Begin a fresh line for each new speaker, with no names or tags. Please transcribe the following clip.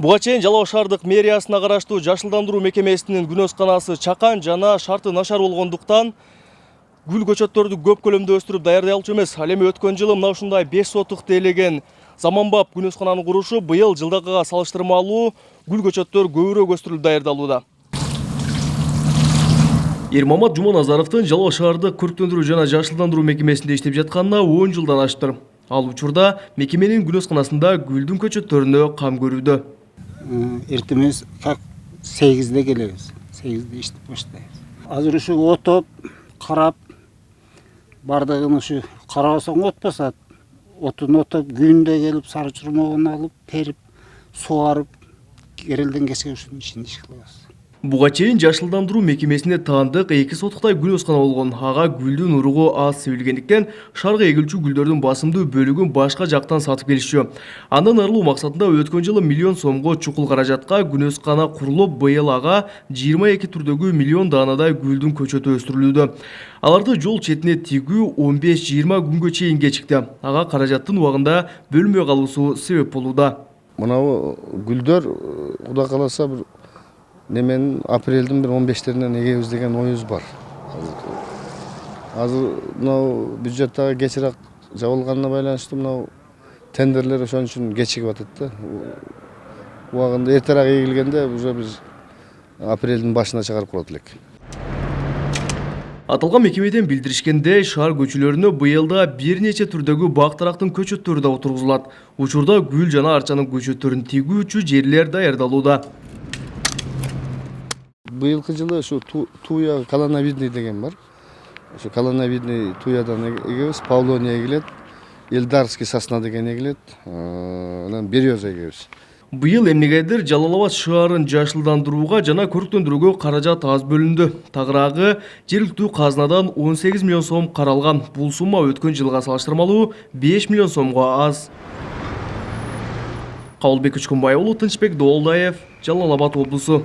Буга чейин Жалал Абад шаардык мэриясына караштуу жашылдандыруу мекемесинин күнөөсканасы чакан жана шарты начар болгондуктан гүл көчөттөрдү көп көлөмдө өстүрүп даярдай алчу эмес. Ал эми өткөн жылы мына ушундай 5 сотук тейлеген заманбап күнөөскананы курушу быйыл жылдакыга салыштырмалуу гүл көчөттөр көбүрөөк өстүрүлүп даярдалууда. Ермамат Жуманазаровдун Жалал Абад шаардык көрктөндүрүү жана жашылдандыруу мекемесинде иштеп жатканына 10 жылдан аштыр. Ал учурда мекеменин күнөөсканасында гүлдүн көчөттөрүнө кам көрүүдө.
Эртемес как 8'de келебиз. 8'de иштеп баштайбыз. Азыр ушу отоп, карап, бардыгын ушу карабасаң от басат. Отун отоп, күндө келип, сары чурмогун алып, терип, суарып, керелден кечке ушунун ишин иш кылабыз.
Буга чейин жашылдандыруу мекемесинде таандык 2 сотуктай күнөөскана болгон. Ага гүлдүн уругу аз себилгендиктен шарга эгилчү гүлдөрдүн басымдуу бөлүгүн башка жактан сатып келишчү. Андан арылуу максатында өткөн жылы миллион сомго чукул каражатка күнөөскана курулуп, быйыл ага 22 түрдөгү миллион даанадай гүлдүн көчөтү өстүрүлүүдө. Аларды жол четине тигүү 15-20 күнгө чейин кечикти. Ага каражаттын убагында бөлүнбөй калуусу себеп болууда.
Мынау гүлдөр Кудай кааласа бир немен апрелдин 15'lerинен эгебиз деген оюбуз бар. Азыр мынау бюджеттагы кечирээк жабылганына байланыштуу мынау тендерлер ошон үчүн кечигип атат да. Убагында эртерээк эгилгенде уже биз апрелдин башына чыгарып коет элек.
Аталган мекемеден билдиришкендей, шаар көчөлөрүнө быйылда бир нече түрдөгү бактырактын көчөттөрү да отургузулат. Учурда гүл жана арчанын көчөттөрүн тигүүчү жерлер даярдалууда.
Быйылкы жылы ушу туя колоновидный деген бар. Ушу колоновидный туядан эгебиз, Павлония эгилет, Элдарский сосна деген эгилет, анан береза эгебиз.
Быйыл эмнегедир Жалал Абад шаарын жашылдандырууга жана көрктөндүрүүгө каражат аз бөлүндү. Тагыраагы жергиликтүү казынадан 18 миллион сом каралган. Бул сумма өткөн жылга салыштырмалуу 5 миллион сомго аз. Кабылбек Учкунбай уулу, Тынчбек Доолдаев, Жалал Абад облусу.